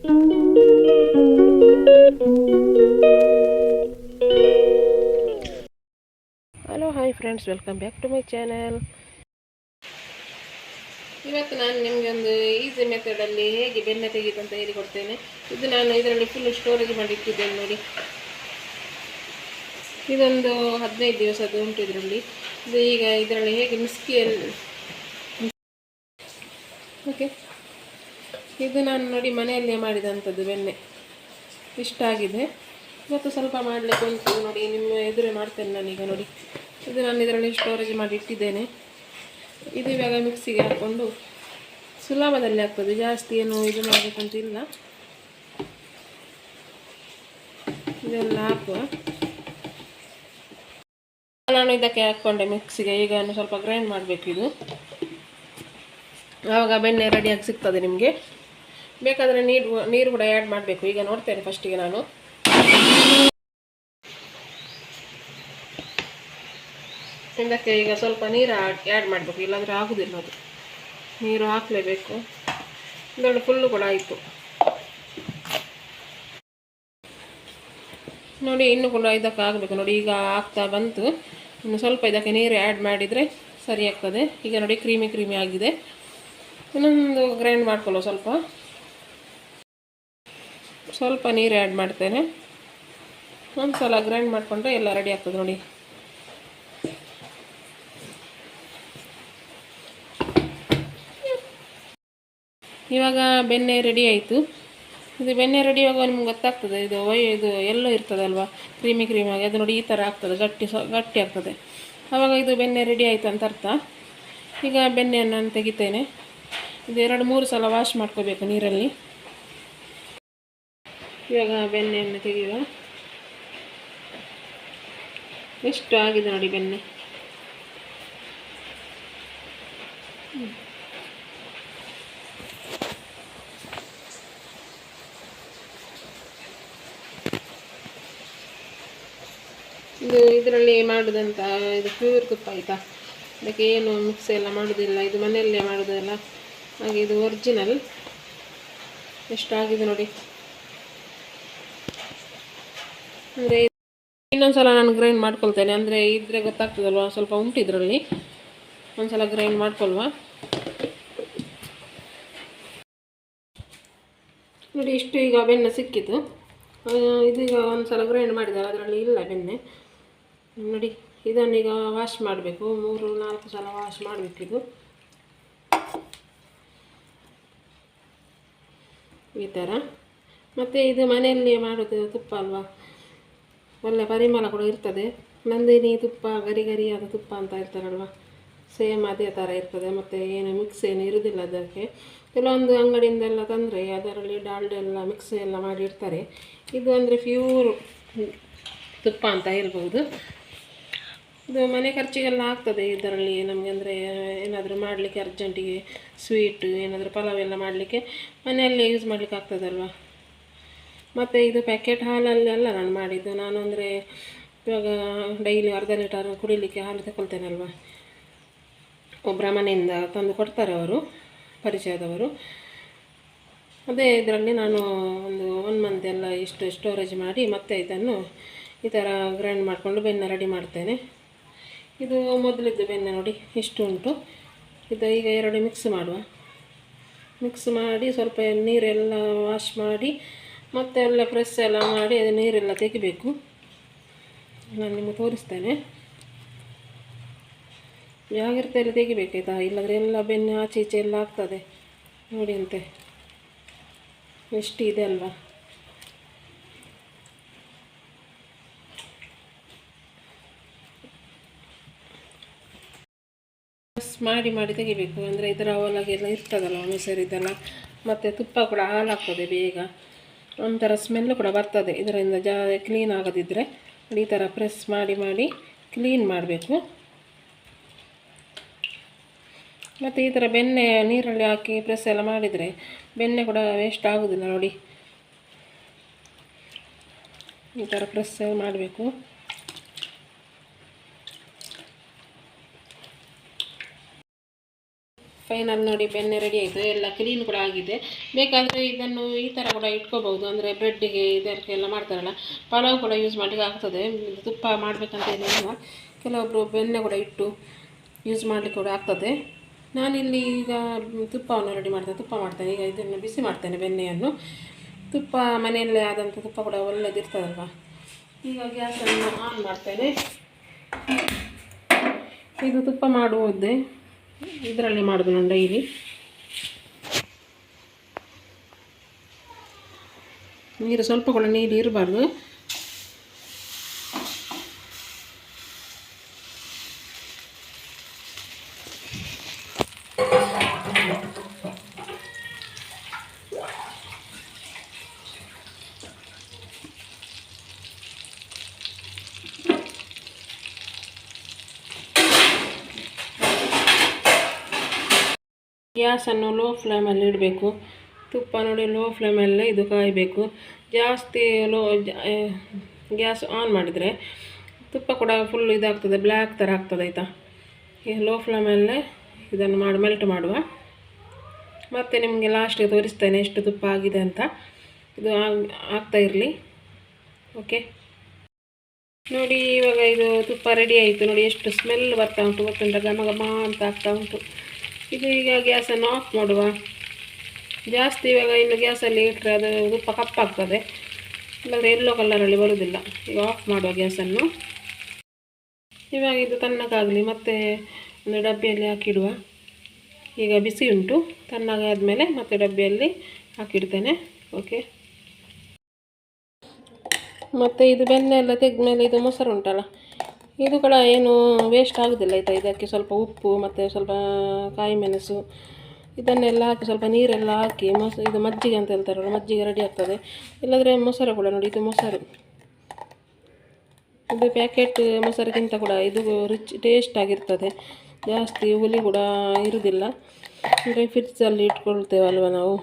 Hello hi friends, welcome back to my channel. ಇವತ್ತು ನಾನು ನಿಮಗೆ ಒಂದು ಈಸಿ ಮೆಥಡಲ್ಲಿ ಹೇಗೆ ಬೆಣ್ಣೆ ತೆಗೆದು ಅಂತ ಹೇಳಿಕೊಡ್ತೇನೆ. ಇದು ನಾನು ಇದರಲ್ಲಿ ಫುಲ್ ಸ್ಟೋರೇಜ್ ಮಾಡಿ ಇಟ್ಟಿದ್ದೇನೆ ನೋಡಿ. ಇದೊಂದು 15 ದಿವಸದ್ದು ಉಂಟು ಇದರಲ್ಲಿ. ಇದು ಈಗ ಇದರಲ್ಲಿ ಹೇಗೆ ಮಿಕ್ಸಿಯಲ್ಲಿ ಓಕೆ, ಇದು ನಾನು ನೋಡಿ ಮನೆಯಲ್ಲೇ ಮಾಡಿದಂಥದ್ದು ಬೆಣ್ಣೆ. ಇಷ್ಟ ಆಗಿದೆ. ಇವತ್ತು ಸ್ವಲ್ಪ ಮಾಡಲಿಕ್ಕೆ ಉಂಟು ನೋಡಿ, ನಿಮ್ಮ ಎದುರೇ ಮಾಡ್ತೇನೆ ನಾನೀಗ ನೋಡಿ. ಇದು ನಾನು ಇದರಲ್ಲಿ ಸ್ಟೋರೇಜ್ ಮಾಡಿ ಇಟ್ಟಿದ್ದೇನೆ. ಇದು ಇವಾಗ ಮಿಕ್ಸಿಗೆ ಹಾಕ್ಕೊಂಡು ಸುಲಭದಲ್ಲಿ ಆಗ್ತದೆ, ಜಾಸ್ತಿ ಏನು ಇದು ಮಾಡಬೇಕಂತಿಲ್ಲ. ಇದೆಲ್ಲ ಹಾಕುವ. ನಾನು ಇದಕ್ಕೆ ಹಾಕ್ಕೊಂಡೆ ಮಿಕ್ಸಿಗೆ. ಈಗ ಸ್ವಲ್ಪ ಗ್ರೈಂಡ್ ಮಾಡಬೇಕು ಇದು, ಆವಾಗ ಬೆಣ್ಣೆ ರೆಡಿಯಾಗಿ ಸಿಗ್ತದೆ ನಿಮಗೆ. ಬೇಕಾದರೆ ನೀರು ಕೂಡ ಆ್ಯಡ್ ಮಾಡಬೇಕು. ಈಗ ನೋಡ್ತೇನೆ ಫಸ್ಟಿಗೆ ನಾನು. ಇದಕ್ಕೆ ಈಗ ಸ್ವಲ್ಪ ನೀರು ಆ್ಯಡ್ ಮಾಡಬೇಕು, ಇಲ್ಲಾಂದರೆ ಆಗೋದಿಲ್ಲ ಅದು. ನೀರು ಹಾಕಲೇಬೇಕು. ಇದೊಂದು ಫುಲ್ಲು ಕೂಡ ಆಯಿತು ನೋಡಿ. ಇನ್ನು ಕೂಡ ಇದಕ್ಕೆ ಆಗಬೇಕು ನೋಡಿ. ಈಗ ಆಗ್ತಾ ಬಂತು. ಇನ್ನು ಸ್ವಲ್ಪ ಇದಕ್ಕೆ ನೀರು ಆ್ಯಡ್ ಮಾಡಿದರೆ ಸರಿ ಆಗ್ತದೆ. ಈಗ ನೋಡಿ ಕ್ರೀಮಿ ಆಗಿದೆ. ಇನ್ನೊಂದು ಗ್ರೈಂಡ್ ಮಾಡ್ಕೊಳ್ಳೋ. ಸ್ವಲ್ಪ ನೀರು ಆ್ಯಡ್ ಮಾಡ್ತೇನೆ. ಒಂದು ಸಲ ಗ್ರೈಂಡ್ ಮಾಡಿಕೊಂಡ್ರೆ ಎಲ್ಲ ರೆಡಿ ಆಗ್ತದೆ ನೋಡಿ. ಇವಾಗ ಬೆಣ್ಣೆ ರೆಡಿ ಆಯಿತು. ಇದು ಬೆಣ್ಣೆ ರೆಡಿ ಆಗುವಾಗ ನಿಮ್ಗೆ ಗೊತ್ತಾಗ್ತದೆ. ಇದು ಎಲ್ಲೋ ಇರ್ತದಲ್ವ, ಕ್ರೀಮಿಯಾಗಿ. ಅದು ನೋಡಿ ಈ ಥರ ಆಗ್ತದೆ, ಗಟ್ಟಿ ಆಗ್ತದೆ. ಆವಾಗ ಇದು ಬೆಣ್ಣೆ ರೆಡಿ ಆಯಿತು ಅಂತ ಅರ್ಥ. ಈಗ ಬೆಣ್ಣೆಯನ್ನು ನಾನು ತೆಗಿತೇನೆ. ಇದು 2-3 ಸಲ ವಾಶ್ ಮಾಡ್ಕೋಬೇಕು ನೀರಲ್ಲಿ. ಇವಾಗ ಬೆಣ್ಣೆಯನ್ನು ತೆಗೆಯುವ. ಎಷ್ಟು ಆಗಿದೆ ನೋಡಿ ಬೆಣ್ಣೆ. ಇದರಲ್ಲಿ ಮಾಡೋದಂತ ಇದು ಪ್ಯೂರ್ ತುಪ್ಪ ಆಯಿತಾ. ಅದಕ್ಕೆ ಏನು ಮಿಕ್ಸ್ ಎಲ್ಲ ಮಾಡೋದಿಲ್ಲ. ಇದು ಮನೆಯಲ್ಲೇ ಮಾಡೋದಲ್ಲ, ಹಾಗೆ ಇದು ಒರಿಜಿನಲ್. ಎಷ್ಟಾಗಿದೆ ನೋಡಿ. ಅಂದರೆ ಇನ್ನೊಂದು ಸಲ ನಾನು ಗ್ರೈಂಡ್ ಮಾಡ್ಕೊಳ್ತೇನೆ. ಅಂದರೆ ಇದ್ರೆ ಗೊತ್ತಾಗ್ತದಲ್ವ, ಸ್ವಲ್ಪ ಉಂಟು ಇದರಲ್ಲಿ. ಒಂದು ಸಲ ಗ್ರೈಂಡ್ ಮಾಡ್ಕೊಳ್ವ ನೋಡಿ. ಇಷ್ಟು ಈಗ ಬೆಣ್ಣೆ ಸಿಕ್ಕಿತು. ಇದೀಗ ಒಂದು ಸಲ ಗ್ರೈಂಡ್ ಮಾಡಿದ್ದಾರೆ, ಅದರಲ್ಲಿ ಇಲ್ಲ ಬೆಣ್ಣೆ ನೋಡಿ. ಇದನ್ನೀಗ ವಾಶ್ ಮಾಡಬೇಕು. 3-4 ಸಲ ವಾಶ್ ಮಾಡಬೇಕಿದು ಈ ಥರ. ಮತ್ತು ಇದು ಮನೆಯಲ್ಲಿ ಮಾಡೋದು ತುಪ್ಪ ಅಲ್ವಾ, ಒಳ್ಳೆ ಪರಿಮಳ ಕೂಡ ಇರ್ತದೆ. ನಂದಿನಿ ತುಪ್ಪ, ಗರಿಯಾದ ತುಪ್ಪ ಅಂತ ಇರ್ತಾರಲ್ವ, ಸೇಮ್ ಅದೇ ಥರ ಇರ್ತದೆ. ಮತ್ತು ಏನು ಮಿಕ್ಸ್ ಏನು ಇರೋದಿಲ್ಲ ಅದಕ್ಕೆ. ಕೆಲವೊಂದು ಅಂಗಡಿಯಿಂದೆಲ್ಲ ತಂದರೆ ಅದರಲ್ಲಿ ಡಾಲ್ಡ ಎಲ್ಲ ಮಿಕ್ಸ್ ಎಲ್ಲ ಮಾಡಿರ್ತಾರೆ. ಇದು ಅಂದರೆ ಪ್ಯೂರ್ ತುಪ್ಪ ಅಂತ ಹೇಳ್ಬೋದು. ಇದು ಮನೆ ಖರ್ಚಿಗೆಲ್ಲ ಆಗ್ತದೆ ಇದರಲ್ಲಿ ನಮಗೆ. ಅಂದರೆ ಏನಾದರೂ ಮಾಡಲಿಕ್ಕೆ ಅರ್ಜೆಂಟಿಗೆ ಸ್ವೀಟು, ಏನಾದರೂ ಪಲಾವ್ ಎಲ್ಲ ಮಾಡಲಿಕ್ಕೆ ಮನೆಯಲ್ಲೇ ಯೂಸ್ ಮಾಡಲಿಕ್ಕೆ ಆಗ್ತದಲ್ವ. ಮತ್ತು ಇದು ಪ್ಯಾಕೆಟ್ ಹಾಲಲ್ಲೆಲ್ಲ ನಾನು ಮಾಡಿದ್ದು. ನಾನು ಅಂದರೆ ಇವಾಗ ಡೈಲಿ 1/2 ಲೀಟರ್ ಕುಡಿಲಿಕ್ಕೆ ಹಾಲು ತಗೊಳ್ತೇನಲ್ವ, ಒಬ್ಬರ ಮನೆಯಿಂದ ತಂದು ಕೊಡ್ತಾರೆ ಅವರು, ಪರಿಚಯದವರು. ಅದೇ ಇದರಲ್ಲಿ ನಾನು ಒಂದು 1 ಮಂತ್ ಎಲ್ಲ ಇಷ್ಟು ಸ್ಟೋರೇಜ್ ಮಾಡಿ ಮತ್ತೆ ಇದನ್ನು ಈ ಥರ ಗ್ರೈಂಡ್ ಮಾಡಿಕೊಂಡು ಬೆಣ್ಣೆ ರೆಡಿ ಮಾಡ್ತೇನೆ. ಇದು ಮೊದಲಿದ್ದು ಬೆಣ್ಣೆ ನೋಡಿ ಇಷ್ಟು ಉಂಟು. ಇದು ಈಗ 2 ಮಿಕ್ಸ್ ಮಾಡಿ ಸ್ವಲ್ಪ ನೀರೆಲ್ಲ ವಾಶ್ ಮಾಡಿ ಮತ್ತೆ ಎಲ್ಲ ಪ್ರೆಸ್ ಎಲ್ಲ ಮಾಡಿ ಅದು ನೀರೆಲ್ಲ ತೆಗಿಬೇಕು. ನಾನು ನಿಮಗೆ ತೋರಿಸ್ತೇನೆ. ಜಾಗ್ರತೆಯಲ್ಲಿ ತೆಗಿಬೇಕಾಯ್ತಾ, ಇಲ್ಲಾಂದರೆ ಎಲ್ಲ ಬೆಣ್ಣೆ ಆಚೆ ಈಚೆ ಎಲ್ಲ ಆಗ್ತದೆ ನೋಡಿ. ಅಂತೆ ಎಷ್ಟು ಇದೆ ಅಲ್ವಾ. ಮಾಡಿ ತೆಗಿಬೇಕು. ಅಂದರೆ ಇದರ ಒಳಗೆಲ್ಲ ಇರ್ತದಲ್ಲ ಮೊಸರಿದೆಲ್ಲ, ಮತ್ತು ತುಪ್ಪ ಕೂಡ ಹಾಳಾಗ್ತದೆ ಬೇಗ. ಒಂಥರ ಸ್ಮೆಲ್ ಕೂಡ ಬರ್ತದೆ ಇದರಿಂದ. ಕ್ಲೀನ್ ಆಗೋದಿದ್ದರೆ ಈ ಥರ ಪ್ರೆಸ್ ಮಾಡಿ ಕ್ಲೀನ್ ಮಾಡಬೇಕು. ಮತ್ತು ಈ ಥರ ಬೆಣ್ಣೆ ನೀರಲ್ಲಿ ಹಾಕಿ ಪ್ರೆಸ್ ಎಲ್ಲ ಮಾಡಿದರೆ ಬೆಣ್ಣೆ ಕೂಡ ವೇಸ್ಟ್ ಆಗೋದಿಲ್ಲ ನೋಡಿ. ಈ ಥರ ಪ್ರೆಸ್ ಮಾಡಬೇಕು. ಫೈನಲ್ ನೋಡಿ ಬೆಣ್ಣೆ ರೆಡಿ ಆಯಿತು, ಎಲ್ಲ ಕ್ಲೀನ್ ಕೂಡ ಆಗಿದೆ. ಬೇಕಾದರೆ ಇದನ್ನು ಈ ಥರ ಕೂಡ ಇಟ್ಕೋಬಹುದು, ಅಂದರೆ ಬ್ರೆಡ್ಡಿಗೆ ಇದಕ್ಕೆಲ್ಲ ಮಾಡ್ತಾರಲ್ಲ, ಪಲಾವ್ ಕೂಡ ಯೂಸ್ ಮಾಡಲಿಕ್ಕೆ ಆಗ್ತದೆ. ತುಪ್ಪ ಮಾಡಬೇಕಂತ ಏನಿಲ್ಲ, ಕೆಲವೊಬ್ಬರು ಬೆಣ್ಣೆ ಕೂಡ ಇಟ್ಟು ಯೂಸ್ ಮಾಡಲಿಕ್ಕೆ ಕೂಡ ಆಗ್ತದೆ. ನಾನಿಲ್ಲಿ ಈಗ ತುಪ್ಪವನ್ನು ರೆಡಿ ಮಾಡ್ತೇನೆ, ತುಪ್ಪ ಮಾಡ್ತೇನೆ. ಈಗ ಇದನ್ನು ಬಿಸಿ ಮಾಡ್ತೇನೆ ಬೆಣ್ಣೆಯನ್ನು. ತುಪ್ಪ ಮನೆಯಲ್ಲೇ ಆದಂಥ ತುಪ್ಪ ಕೂಡ ಒಳ್ಳೆದಿರ್ತದಲ್ವ. ಈಗ ಗ್ಯಾಸನ್ನು ಆನ್ ಮಾಡ್ತೇನೆ. ಇದು ತುಪ್ಪ ಮಾಡುವುದೇ ಇದರಲ್ಲಿ ಮಾಡೋದು ನಾನು ಡೈಲಿ. ನೀರು ಸ್ವಲ್ಪ ಕೂಡ ನೀರು ಇರಬಾರ್ದು. ಗ್ಯಾಸನ್ನು ಲೋ ಫ್ಲೇಮಲ್ಲಿ ಇಡಬೇಕು. ತುಪ್ಪ ನೋಡಿ ಲೋ ಫ್ಲೇಮಲ್ಲೇ ಇದು ಕಾಯಬೇಕು. ಜಾಸ್ತಿ ಗ್ಯಾಸ್ ಆನ್ ಮಾಡಿದರೆ ತುಪ್ಪ ಕೂಡ ಫುಲ್ ಇದಾಗ್ತದೆ, ಬ್ಲ್ಯಾಕ್ ಥರ ಆಗ್ತದೆ ಆಯಿತಾ. ಈಗ ಲೋ ಫ್ಲೇಮಲ್ಲೇ ಇದನ್ನು ಮೆಲ್ಟ್ ಮಾಡುವ. ಮತ್ತು ನಿಮಗೆ ಲಾಸ್ಟಿಗೆ ತೋರಿಸ್ತೇನೆ ಎಷ್ಟು ತುಪ್ಪ ಆಗಿದೆ ಅಂತ. ಇದು ಆಗ್ತಾ ಇರಲಿ. ಓಕೆ ನೋಡಿ, ಇವಾಗ ಇದು ತುಪ್ಪ ರೆಡಿ ಆಯಿತು. ನೋಡಿ ಎಷ್ಟು ಸ್ಮೆಲ್ ಬರ್ತಾ ಉಂಟು ಗೊತ್ತುಂಟ, ಘಮ ಘಮ ಅಂತ ಆಗ್ತಾ ಉಂಟು. ಇದು ಈಗ ಗ್ಯಾಸನ್ನು ಆಫ್ ಮಾಡುವ. ಜಾಸ್ತಿ ಇವಾಗ ಇನ್ನು ಗ್ಯಾಸಲ್ಲಿ ಇಟ್ಟರೆ ಅದು ತುಪ್ಪ ಕಪ್ಪಾಗ್ತದೆ, ಇಲ್ಲಾಂದರೆ ಎಲ್ಲೋ ಕಲರಲ್ಲಿ ಬರುವುದಿಲ್ಲ. ಈಗ ಆಫ್ ಮಾಡುವ ಗ್ಯಾಸನ್ನು. ಇವಾಗ ಇದು ತಣ್ಣಗಾಗಲಿ, ಮತ್ತೆ ಒಂದು ಡಬ್ಬಿಯಲ್ಲಿ ಹಾಕಿಡುವ. ಈಗ ಬಿಸಿ ಉಂಟು, ತಣ್ಣಗಾದಮೇಲೆ ಮತ್ತೆ ಡಬ್ಬಿಯಲ್ಲಿ ಹಾಕಿಡ್ತೇನೆ. ಓಕೆ, ಮತ್ತು ಇದು ಬೆಣ್ಣೆ ಎಲ್ಲ ತೆಗೆದ್ಮೇಲೆ ಇದು ಮೊಸರು ಉಂಟಲ್ಲ, ಇದು ಕೂಡ ಏನು ವೇಸ್ಟ್ ಆಗೋದಿಲ್ಲ ಆಯಿತಾ. ಇದಕ್ಕೆ ಸ್ವಲ್ಪ ಉಪ್ಪು ಮತ್ತು ಸ್ವಲ್ಪ ಕಾಯಿ ಮೆಣಸು ಇದನ್ನೆಲ್ಲ ಹಾಕಿ, ಸ್ವಲ್ಪ ನೀರೆಲ್ಲ ಹಾಕಿ ಇದು ಮಜ್ಜಿಗೆ ಅಂತ ಹೇಳ್ತಾರಲ್ಲ, ಮಜ್ಜಿಗೆ ರೆಡಿ ಆಗ್ತದೆ. ಇಲ್ಲಾಂದರೆ ಮೊಸರು ಕೂಡ ನೋಡಿ, ಇದು ಮೊಸರು, ಇದು ಪ್ಯಾಕೆಟ್ ಮೊಸರಿಗಿಂತ ಕೂಡ ಇದು ರಿಚ್ ಟೇಸ್ಟ್ ಆಗಿರ್ತದೆ. ಜಾಸ್ತಿ ಹುಳಿ ಕೂಡ ಇರುವುದಿಲ್ಲ. ಅಂದರೆ ಫ್ರಿಡ್ಜಲ್ಲಿ ಇಟ್ಕೊಳ್ತೇವಲ್ವ ನಾವು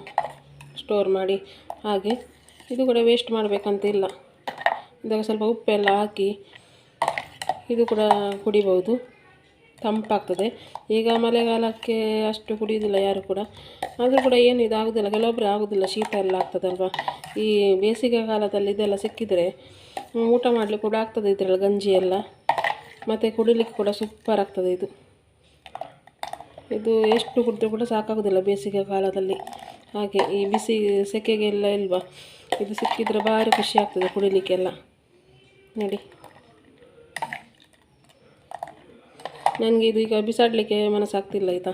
ಸ್ಟೋರ್ ಮಾಡಿ, ಹಾಗೆ ಇದು ಕೂಡ ವೇಸ್ಟ್ ಮಾಡಬೇಕಂತ ಇಲ್ಲ. ಇದಕ್ಕೆ ಸ್ವಲ್ಪ ಉಪ್ಪೆಲ್ಲ ಹಾಕಿ ಇದು ಕೂಡ ಕುಡಿಬೋದು, ತಂಪಾಗ್ತದೆ. ಈಗ ಮಳೆಗಾಲಕ್ಕೆ ಅಷ್ಟು ಕುಡಿಯೋದಿಲ್ಲ ಯಾರು ಕೂಡ, ಆದರೂ ಕೂಡ ಏನು ಇದಾಗೋದಿಲ್ಲ. ಕೆಲವೊಬ್ಬರು ಆಗೋದಿಲ್ಲ, ಶೀತ ಎಲ್ಲ ಆಗ್ತದಲ್ವ. ಈ ಬೇಸಿಗೆ ಕಾಲದಲ್ಲಿ ಇದೆಲ್ಲ ಸಿಕ್ಕಿದರೆ ಊಟ ಮಾಡಲಿಕ್ಕೆ ಕೂಡ ಆಗ್ತದೆ, ಇದರಲ್ಲಿ ಗಂಜಿ ಎಲ್ಲ, ಮತ್ತು ಕುಡಿಲಿಕ್ಕೆ ಕೂಡ ಸೂಪರ್ ಆಗ್ತದೆ. ಇದು ಎಷ್ಟು ಕುಡಿದ್ರೂ ಕೂಡ ಸಾಕಾಗೋದಿಲ್ಲ ಬೇಸಿಗೆ ಕಾಲದಲ್ಲಿ. ಹಾಗೆ ಈ ಬಿಸಿ ಸೆಕೆಗೆಲ್ಲ ಇಲ್ವಾ, ಇದು ಸಿಕ್ಕಿದರೆ ಭಾರಿ ಖುಷಿ ಆಗ್ತದೆ ಕುಡಿಲಿಕ್ಕೆಲ್ಲ. ನೋಡಿ, ನನಗೆ ಇದು ಈಗ ಬಿಸಾಡಲಿಕ್ಕೆ ಮನಸ್ಸಾಗ್ತಿಲ್ಲ ಆಯಿತಾ.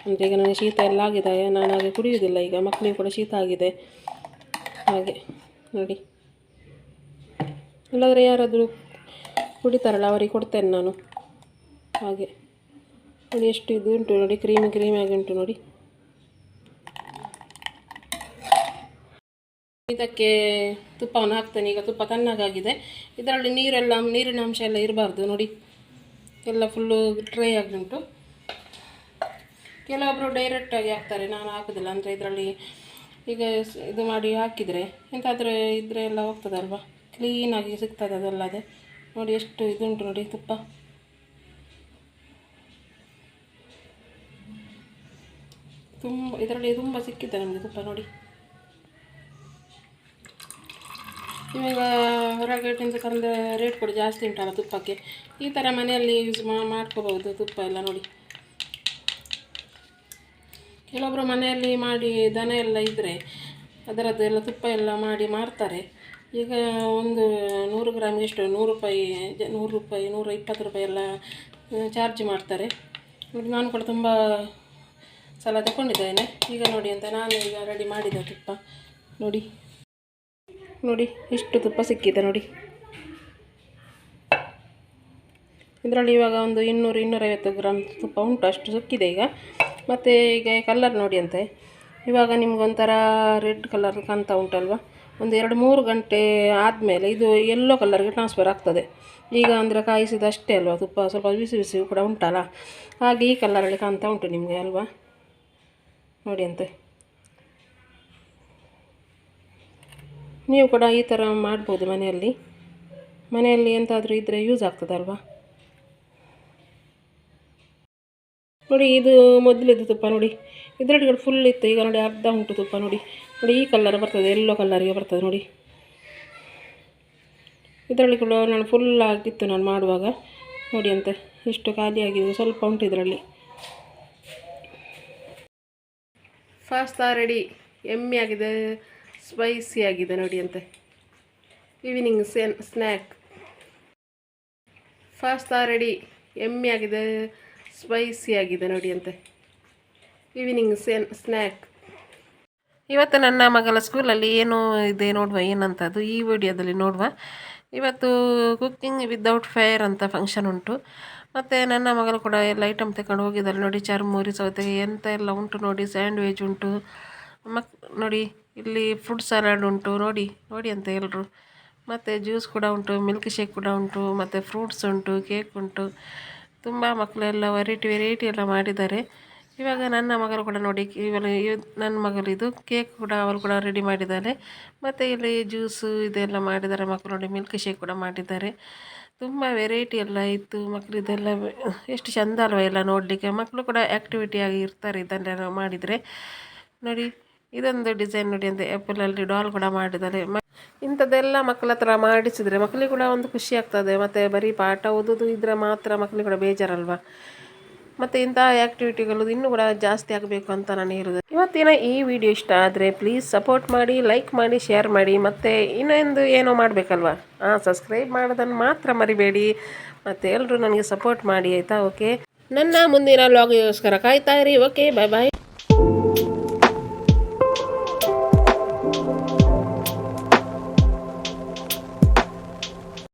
ಅಂದರೆ ಈಗ ನನಗೆ ಶೀತ ಎಲ್ಲ ಆಗಿದೆ, ನಾನು ಹಾಗೆ ಕುಡಿಯೋದಿಲ್ಲ. ಈಗ ಮಕ್ಕಳಿಗೆ ಕೂಡ ಶೀತ ಆಗಿದೆ, ಹಾಗೆ ನೋಡಿ. ಇಲ್ಲಾಂದರೆ ಯಾರಾದರೂ ಕುಡಿತಾರಲ್ಲ ಅವರಿಗೆ ಕೊಡ್ತೇನೆ ನಾನು. ಹಾಗೆ ನೋಡಿ ಎಷ್ಟು ಇದು ಉಂಟು ನೋಡಿ, ಕ್ರೀಮಿಯಾಗಿ ಉಂಟು ನೋಡಿ. ಇದಕ್ಕೆ ತುಪ್ಪವನ್ನು ಹಾಕ್ತೇನೆ. ಈಗ ತುಪ್ಪ ತಣ್ಣಗಾಗಿದೆ. ಇದರಲ್ಲಿ ನೀರಿನ ಅಂಶ ಎಲ್ಲ ಇರಬಾರ್ದು ನೋಡಿ, ಎಲ್ಲ ಫುಲ್ಲು ಡ್ರೈ ಆಗಿ ಉಂಟು. ಕೆಲವೊಬ್ಬರು ಡೈರೆಕ್ಟಾಗಿ ಹಾಕ್ತಾರೆ, ನಾನು ಹಾಕೋದಿಲ್ಲ. ಅಂದರೆ ಇದರಲ್ಲಿ ಈಗ ಇದು ಮಾಡಿ ಹಾಕಿದರೆ ಎಂತಾದರೂ ಇದ್ದರೆ ಎಲ್ಲ ಹೋಗ್ತದಲ್ವ, ಕ್ಲೀನಾಗಿ ಸಿಗ್ತದೆ ಅದಲ್ಲದೆ. ನೋಡಿ ಎಷ್ಟು ಇದುಂಟು ನೋಡಿ ತುಪ್ಪ. ಇದರಲ್ಲಿ ತುಂಬ ಸಿಕ್ಕಿದೆ ನಮಗೆ ತುಪ್ಪ ನೋಡಿ. ಇವಾಗ ಹೊರಗಡೆಯಿಂದ ತಂದ ರೇಟ್ ಕೂಡ ಜಾಸ್ತಿ ಉಂಟಲ್ಲ ತುಪ್ಪಕ್ಕೆ. ಈ ಥರ ಮನೆಯಲ್ಲಿ ಯೂಸ್ ಮಾಡ್ಕೋಬಹುದು ತುಪ್ಪ ಎಲ್ಲ ನೋಡಿ. ಕೆಲವೊಬ್ಬರು ಮನೆಯಲ್ಲಿ ಮಾಡಿ ದನ ಎಲ್ಲ ಇದ್ದರೆ ಅದರದ್ದು ಎಲ್ಲ ತುಪ್ಪ ಎಲ್ಲ ಮಾಡಿ ಮಾರ್ತಾರೆ. ಈಗ ಒಂದು 100 ಗ್ರಾಮಿಗೆ ಎಷ್ಟು 100 ರೂಪಾಯಿ, 120 ರೂಪಾಯಿ ಎಲ್ಲ ಚಾರ್ಜ್ ಮಾಡ್ತಾರೆ. ನಾನು ಕೂಡ ತುಂಬ ಸಲ ತಗೊಂಡಿದ್ದೇನೆ. ಈಗ ನೋಡಿ ಅಂತ ನಾನು ಈಗ ರೆಡಿ ಮಾಡಿದ ತುಪ್ಪ ನೋಡಿ ಇಷ್ಟು ತುಪ್ಪ ಸಿಕ್ಕಿದೆ ನೋಡಿ. ಇದರಲ್ಲಿ ಇವಾಗ ಒಂದು 200-250 ಗ್ರಾಮ್ ತುಪ್ಪ ಉಂಟು, ಅಷ್ಟು ಸಿಕ್ಕಿದೆ ಈಗ. ಮತ್ತು ಈಗ ಕಲರ್ ನೋಡಿ ಅಂತೆ, ಇವಾಗ ನಿಮ್ಗೊಂಥರ ರೆಡ್ ಕಲರ್ ಕಾಣ್ತಾ ಉಂಟಲ್ವ. ಒಂದು 2-3 ಗಂಟೆ ಆದಮೇಲೆ ಇದು ಯೆಲ್ಲೋ ಕಲರ್ಗೆ ಟ್ರಾನ್ಸ್ಫರ್ ಆಗ್ತದೆ. ಈಗ ಅಂದರೆ ಕಾಯಿಸಿದಷ್ಟೇ ಅಲ್ವಾ ತುಪ್ಪ, ಸ್ವಲ್ಪ ಬಿಸಿ ಕೂಡ ಉಂಟಲ್ಲ, ಹಾಗೆ ಈ ಕಲರಲ್ಲಿ ಕಾಣ್ತಾ ಉಂಟು ನಿಮಗೆ ಅಲ್ವಾ. ನೋಡಿ ಅಂತೆ, ನೀವು ಕೂಡ ಈ ಥರ ಮಾಡ್ಬೋದು ಮನೆಯಲ್ಲಿ ಎಂತಾದರೂ ಇದ್ದರೆ ಯೂಸ್ ಆಗ್ತದಲ್ವಾ. ನೋಡಿ ಇದು ಮೊದಲಿದ್ದು ತುಪ್ಪ ನೋಡಿ, ಇದರಲ್ಲಿ ಫುಲ್ ಇತ್ತು, ಈಗ ನೋಡಿ ಅರ್ಧ ಉಂಟು ತುಪ್ಪ ನೋಡಿ. ನೋಡಿ ಈ ಕಲರ್ ಬರ್ತದೆ, ಎಲ್ಲೋ ಕಲರಿಗೆ ಬರ್ತದೆ ನೋಡಿ. ಇದರಲ್ಲಿ ಕೂಡ ನಾನು ಫುಲ್ ಆಗಿತ್ತು ನಾನು ಮಾಡುವಾಗ ನೋಡಿ, ಅಂತ ಇಷ್ಟು ಖಾಲಿ ಆಗಿದೆ, ಸ್ವಲ್ಪ ಉಂಟು ಇದರಲ್ಲಿ. ಪಾಸ್ತಾ ರೆಡಿ, ಎಮ್ಮೆ ಆಗಿದೆ, ಸ್ಪೈಸಿ ಆಗಿದೆ ನೋಡಿ. ಅಂತೆ ಈವ್ನಿಂಗ್ ಸ್ನ್ಯಾಕ್. ಪಾಸ್ತಾ ರೆಡಿ, ಎಮ್ಮೆ ಆಗಿದೆ, ಸ್ಪೈಸಿ ಆಗಿದೆ ನೋಡಿ. ಅಂತೆ ಈವ್ನಿಂಗ್ ಸ್ನ್ಯಾಕ್. ಇವತ್ತು ನನ್ನ ಮಗಳ ಸ್ಕೂಲಲ್ಲಿ ಏನು ಇದೆ ನೋಡುವ, ಏನಂತದ್ದು ಈ ವಿಡಿಯೋದಲ್ಲಿ ನೋಡುವ. ಇವತ್ತು ಕುಕ್ಕಿಂಗ್ ವಿದೌಟ್ ಫೈರ್ ಅಂತ ಫಂಕ್ಷನ್ ಉಂಟು. ಮತ್ತು ನನ್ನ ಮಗಳು ಕೂಡ ಎಲ್ಲ ಐಟಮ್ ತಗೊಂಡು ಹೋಗಿದ್ದಾರೆ ನೋಡಿ. ಚರ್ಮುರಿ, ಸೌತೆಗೆ ಎಂತ ಎಲ್ಲ ಉಂಟು ನೋಡಿ. ಸ್ಯಾಂಡ್ವಿಚ್ ಉಂಟು, ನೋಡಿ ಇಲ್ಲಿ ಫ್ರೂಟ್ ಸಲಾಡ್ ಉಂಟು ನೋಡಿ ನೋಡಿ ಅಂತ ಎಲ್ಲರು. ಮತ್ತು ಜ್ಯೂಸ್ ಕೂಡ ಉಂಟು, ಮಿಲ್ಕ್ ಶೇಕ್ ಕೂಡ ಉಂಟು, ಮತ್ತು ಫ್ರೂಟ್ಸ್ ಉಂಟು, ಕೇಕ್ ಉಂಟು. ತುಂಬ ಮಕ್ಕಳೆಲ್ಲ ವೆರೈಟಿ ಎಲ್ಲ ಮಾಡಿದ್ದಾರೆ. ಇವಾಗ ನನ್ನ ಮಗಳು ಕೂಡ ನೋಡಿ, ನನ್ನ ಮಗಳಿದು ಕೇಕ್ ಕೂಡ ಅವರು ಕೂಡ ರೆಡಿ ಮಾಡಿದ್ದಾರೆ. ಮತ್ತು ಇಲ್ಲಿ ಜ್ಯೂಸು ಇದೆಲ್ಲ ಮಾಡಿದ್ದಾರೆ ಮಕ್ಕಳು ನೋಡಿ. ಮಿಲ್ಕ್ ಶೇಕ್ ಕೂಡ ಮಾಡಿದ್ದಾರೆ. ತುಂಬ ವೆರೈಟಿ ಎಲ್ಲ ಇತ್ತು ಮಕ್ಕಳಿದೆಲ್ಲ. ಎಷ್ಟು ಚೆಂದ ಅಲ್ವ ಎಲ್ಲ ನೋಡಲಿಕ್ಕೆ. ಮಕ್ಕಳು ಕೂಡ ಆ್ಯಕ್ಟಿವಿಟಿಯಾಗಿ ಇರ್ತಾರೆ ಇದನ್ನೆಲ್ಲ ಮಾಡಿದರೆ ನೋಡಿ. ಇದೊಂದು ಡಿಸೈನ್ ನೋಡಿ, ಅಂತ ಆ್ಯಪಲಲ್ಲಿ ಡಾಲ್ ಕೂಡ ಮಾಡಿದ್ದಾರೆ. ಇಂಥದ್ದೆಲ್ಲ ಮಕ್ಕಳ ಹತ್ರ ಮಾಡಿಸಿದರೆ ಮಕ್ಕಳಿಗೆ ಕೂಡ ಒಂದು ಖುಷಿ ಆಗ್ತದೆ. ಮತ್ತು ಬರೀ ಪಾಠ ಓದೋದು ಇದ್ರೆ ಮಾತ್ರ ಮಕ್ಕಳಿಗೆ ಕೂಡ ಬೇಜಾರಲ್ವ. ಮತ್ತು ಇಂಥ ಆ್ಯಕ್ಟಿವಿಟಿಗಳು ಇನ್ನೂ ಕೂಡ ಜಾಸ್ತಿ ಆಗಬೇಕು ಅಂತ ನಾನು ಹೇಳೋದು. ಇವತ್ತಿನ ಈ ವಿಡಿಯೋ ಇಷ್ಟ ಆದರೆ ಪ್ಲೀಸ್ ಸಪೋರ್ಟ್ ಮಾಡಿ, ಲೈಕ್ ಮಾಡಿ, ಶೇರ್ ಮಾಡಿ. ಮತ್ತು ಇನ್ನೊಂದು ಏನೋ ಮಾಡಬೇಕಲ್ವ, ಸಬ್ಸ್ಕ್ರೈಬ್ ಮಾಡೋದನ್ನು ಮಾತ್ರ ಮರಿಬೇಡಿ. ಮತ್ತು ಎಲ್ಲರೂ ನನಗೆ ಸಪೋರ್ಟ್ ಮಾಡಿ ಆಯಿತಾ. ಓಕೆ, ನನ್ನ ಮುಂದಿನ ವ್ಲಾಗಿಗೋಸ್ಕರ ಕಾಯ್ತಾ ಇರಿ. ಓಕೆ, ಬಾಯ್ ಬಾಯ್.